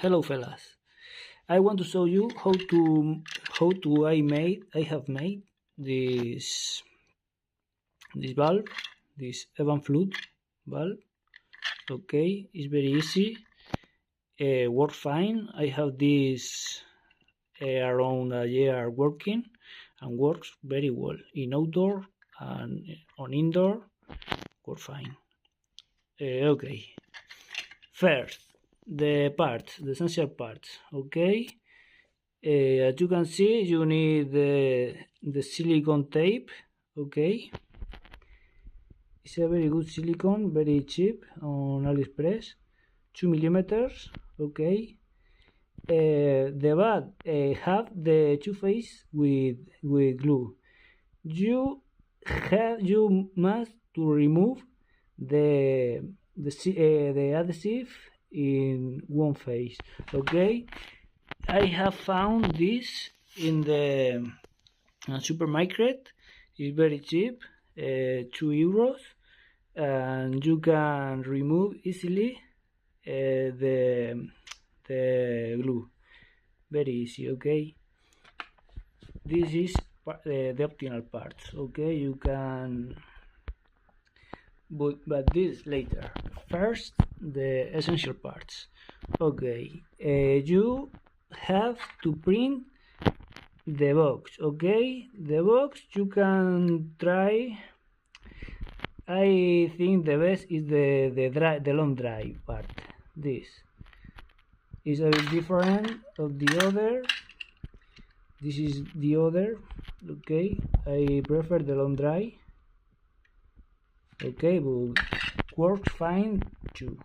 Hello fellas, I want to show you I have made this valve, this Evan Flood valve. Okay, it's very easy, works fine. I have this around a year working and works very well in outdoor and on indoor, works fine. Okay, first the essential parts. Okay. As you can see, you need the silicone tape. Okay, it's a very good silicone, very cheap on AliExpress, 2 millimeters. Okay, the bag have the two face with glue. You must to remove the adhesive in one face. Okay. I have found this in the supermarket. It's very cheap, €2, and you can remove easily the glue. Very easy. Okay, this is the optional parts. Okay, you can, but this later. First, the essential parts. Okay, you have to print the box. Okay, the box you can try. I think the best is the long dry part. This is a bit different of the other. This is the other. Okay, I prefer the long dry. Okay, but works fine too.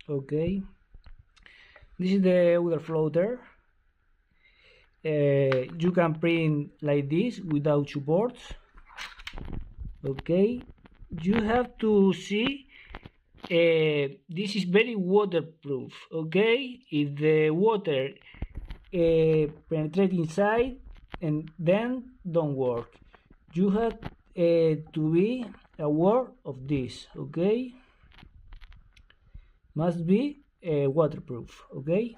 Okay, this is the other floater. You can print like this without supports. Okay, you have to see this is very waterproof. Okay, if the water penetrate inside and then don't work, you have to be aware of this. Okay, must be waterproof. Okay,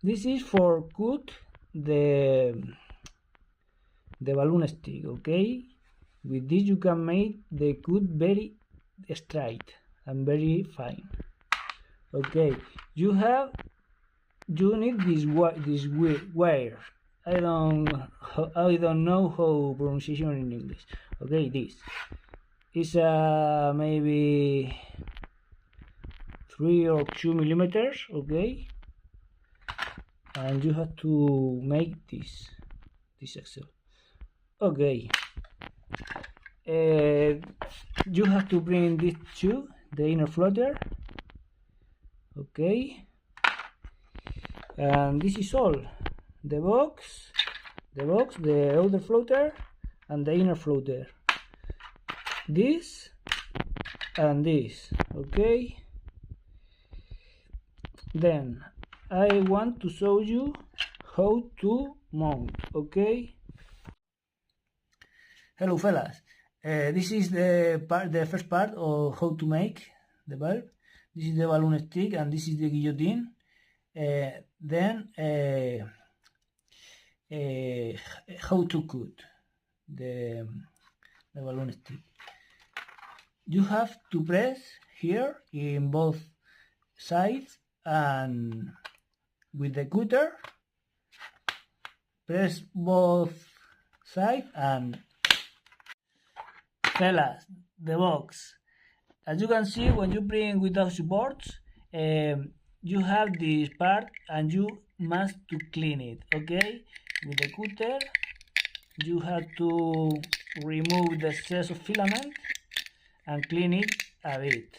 this is for cut the balloon stick. Okay, with this you can make the cut very straight and very fine. Okay, you need this wire. I don't know how pronunciation in English. Okay, this is maybe 3 or 2 millimeters. Okay, and you have to make this axle. Okay, you have to bring this to the inner floater. Okay, and this is all: the box, the outer floater, and the inner floater. This and this. Okay, then I want to show you how to mount. Okay, hello fellas, this is the first part of how to make the valve. This is the balloon stick and this is the guillotine. Then how to cut the balloon stick. You have to press here in both sides and with the cutter press both sides and fellas, the box. As you can see, when you bring without supports, you have this part and you must to clean it. Okay, with the cutter you have to remove the excess of filament and clean it a bit.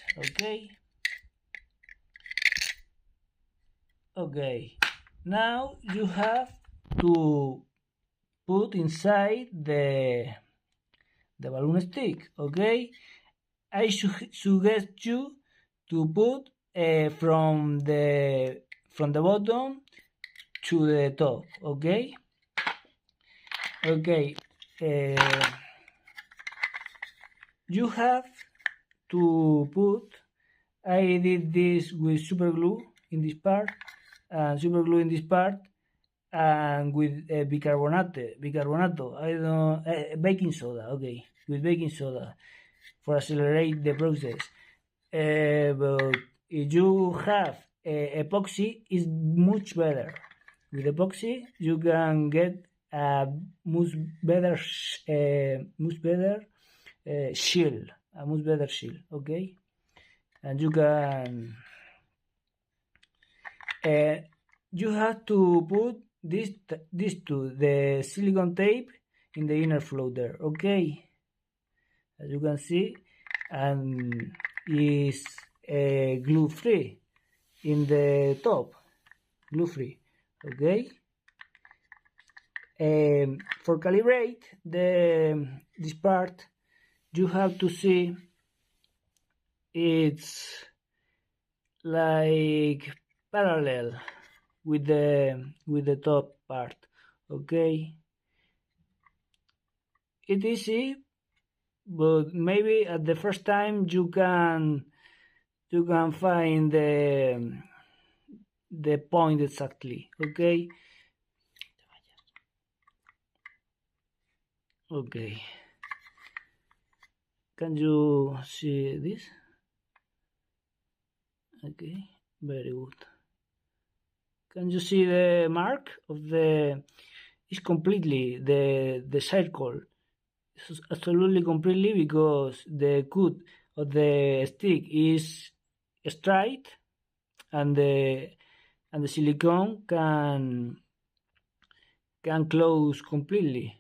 Okay, now you have to put inside the balloon stick. Okay, I suggest you to put from the bottom to the top. Okay, you have to put, I did this with super glue in this part, super glue in this part, and with bicarbonato, I don't, baking soda, okay, with baking soda for accelerate the process. But if you have epoxy, is much better. With epoxy, you can get a much better shield, a much better shield, okay? And you can you have to put this to the silicone tape in the inner floater, okay? As you can see, and is glue free in the top, glue free, okay? For calibrate this part, you have to see it's like parallel with the top part, okay? It's easy, but maybe at the first time you can find the point exactly, okay? Okay, can you see this? Okay, very good. Can you see the mark of the, it's completely the circle, it's absolutely completely, because the cut of the stick is straight, and the silicone can close completely.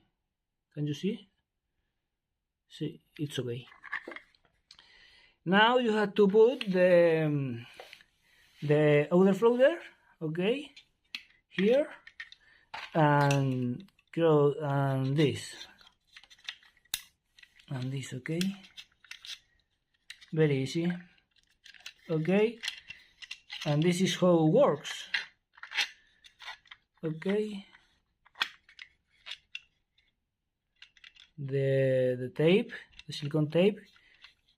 Can you see? See, it's okay. Now you have to put the outer floater, okay, here, and this and this, okay, very easy, okay, and this is how it works, okay. The tape, the silicone tape,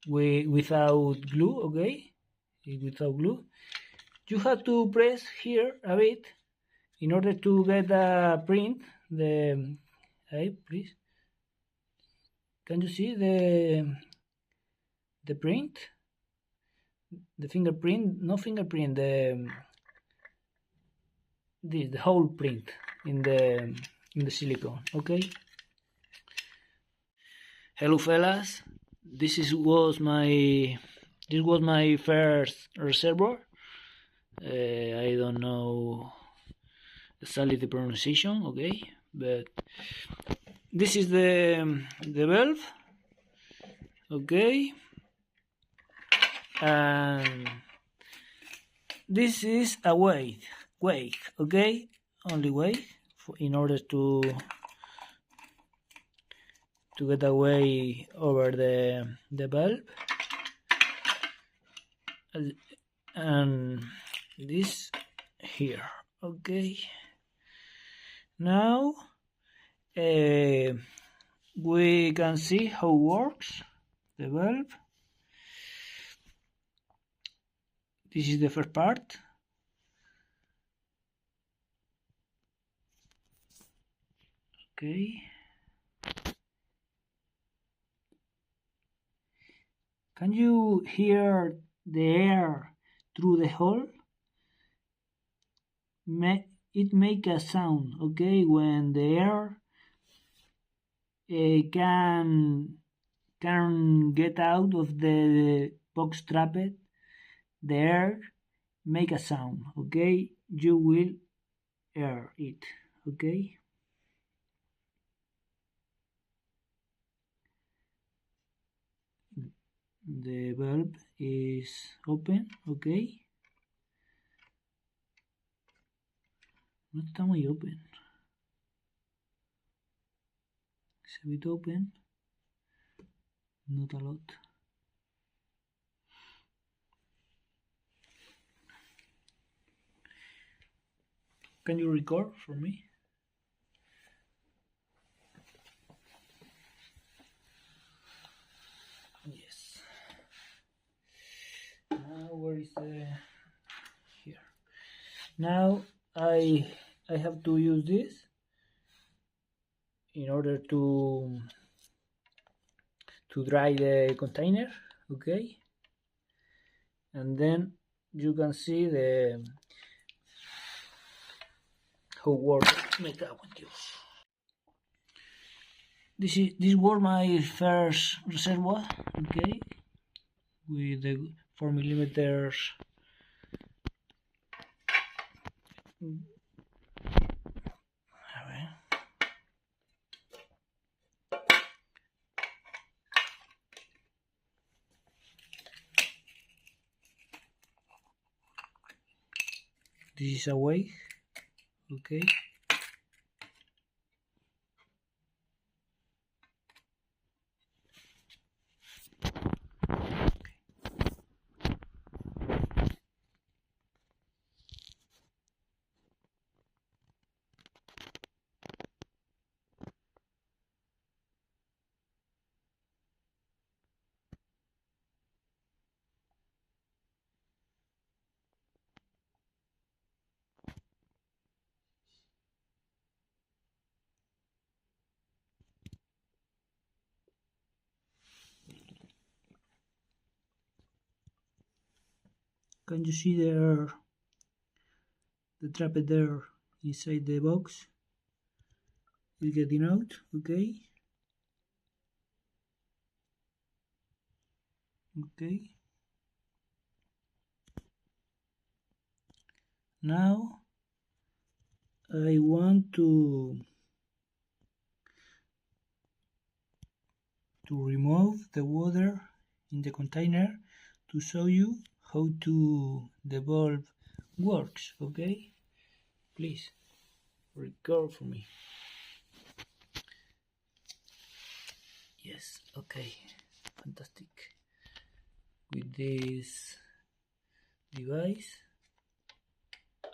without glue, okay, without glue. You have to press here a bit in order to get a print. Hey, please, can you see the print, the fingerprint, no fingerprint, the whole print in the silicone, okay. Hello fellas, this was my first reservoir. I don't know exactly the pronunciation, okay, but this is the valve, okay, and this is a weight, okay, only weight in order to get away over the valve, and this here, okay. Now we can see how it works, the valve. This is the first part, okay. Can you hear the air through the hole? It make a sound, okay, when the air can get out of the box trapped. The air make a sound, okay. You will air it, okay. The valve is open, okay. No está muy open. It's a bit open, not a lot. Can you record for me? Yes. Now where is the here? Now I have to use this in order to dry the container, okay? And then you can see the how water make up with you. This was my first reservoir, okay, with the 4 millimeters this is a way, okay. Can you see the air, the trapped air inside the box is getting out, okay? Okay. Now I want to remove the water in the container to show you how the bulb works, okay? Please record for me. Yes, okay, fantastic. With this device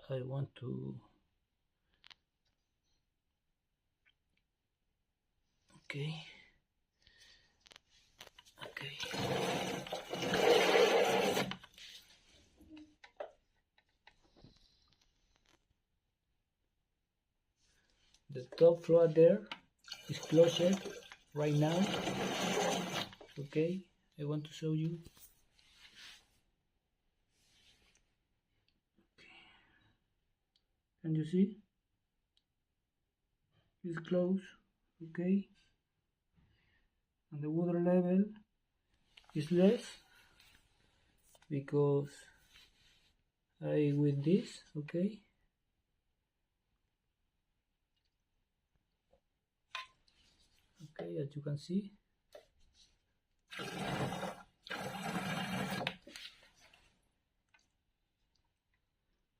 I want to okay. The top floor there is closed right now, okay. I want to show you. Can you see? It's closed, okay. And the water level is less because I with this, okay. Okay, as you can see,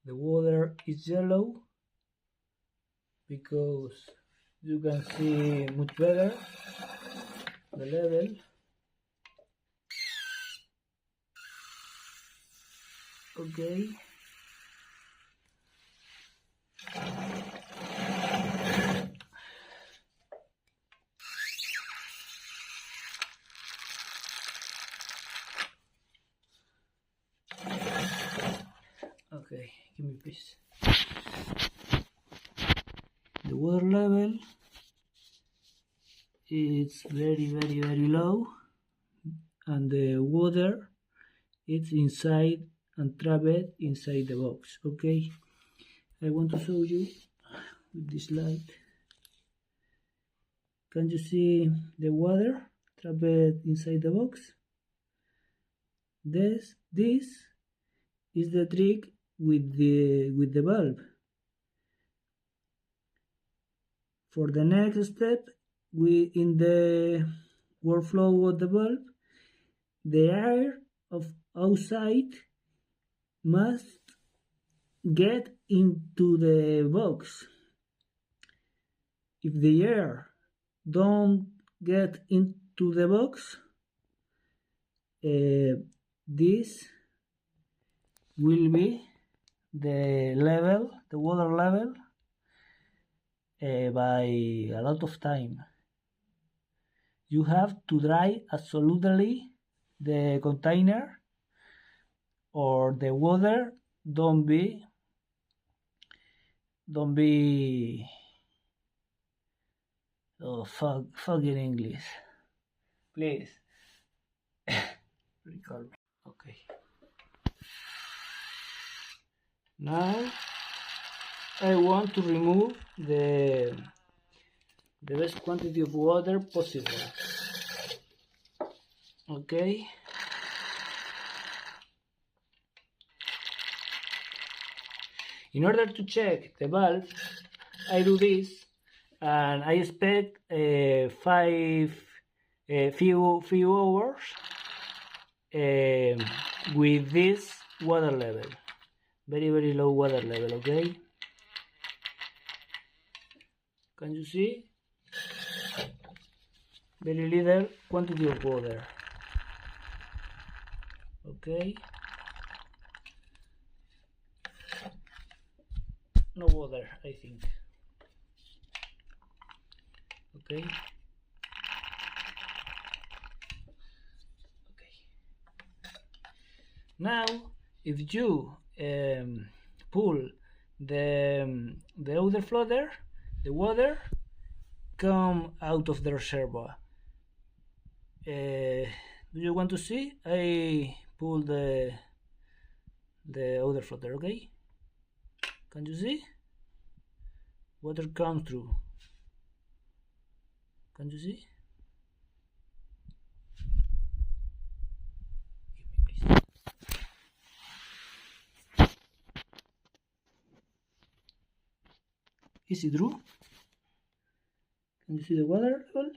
the water is yellow because you can see much better the level. Okay. Okay, give me please. The water level is very low, and the water is inside and trapped inside the box, okay. I want to show you with this light. Can you see the water trapped inside the box? This is the trick with the bulb. For the next step, in the workflow of the bulb, the air of outside must get into the box. If the air don't get into the box, this will be the water level by a lot of time. You have to dry absolutely the container or the water don't be don't be fucking English, please. Record. Okay. Now I want to remove the best quantity of water possible. Okay. In order to check the valve, I do this, and I expect few hours with this water level, very low water level. Okay. Can you see? Very little quantity of water. Okay. No water, I think. Okay. Okay. Now, if you pull the other floater, the water come out of the reservoir. Do you want to see? I pull the other floater. Okay. Can you see? Water comes through. Can you see? Give me, please. Is it true? Can you see the water level?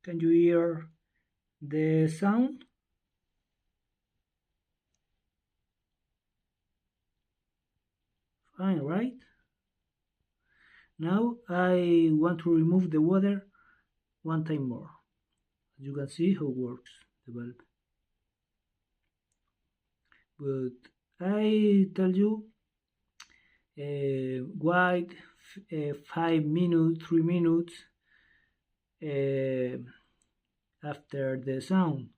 Can you hear the sound? Fine, right? Now I want to remove the water one time more. As you can see how it works, the valve. But I tell you, wait 5 minutes, 3 minutes after the sound,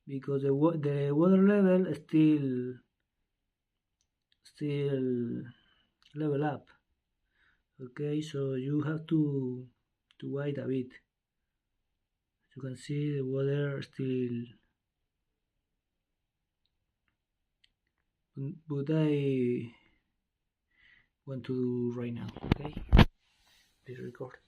because the water level still level up. Okay, so you have to wait a bit. You can see the water still, but I want to do right now. Okay, please record.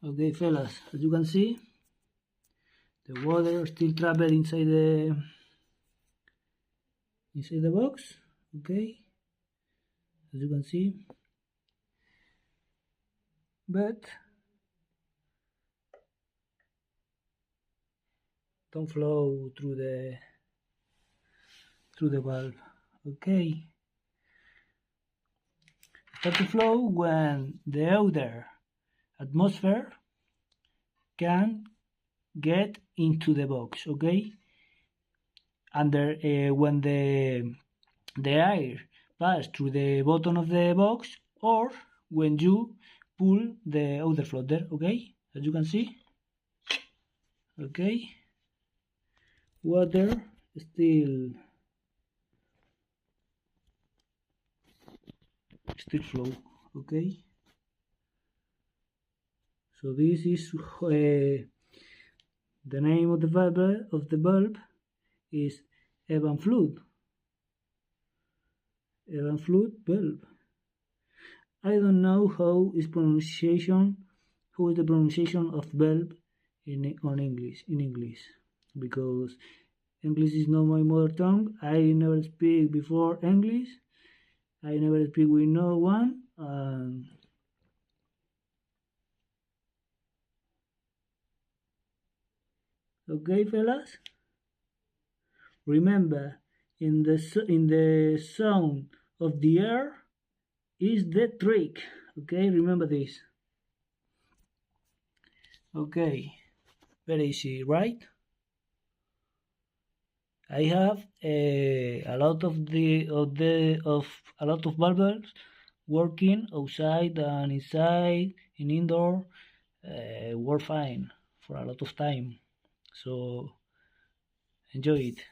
Okay, fellas, as you can see, the water still trapped inside the box. Okay, as you can see, but don't flow through the valve. Okay, start to flow when the outer atmosphere can get into the box, okay? Under when the air pass through the bottom of the box, or when you pull the other floater, okay? As you can see, okay? Water still flow, okay? So this is the name of the bulb is Evan Flood bulb. I don't know how is the pronunciation of bulb in English, because English is not my mother tongue. I never speak before English. I never speak with no one. Okay, fellas. Remember, in the sound of the air is the trick. Okay, remember this. Okay, very easy, right? I have a lot of bulbs working outside and inside in indoor. Work fine for a lot of time. So enjoy it.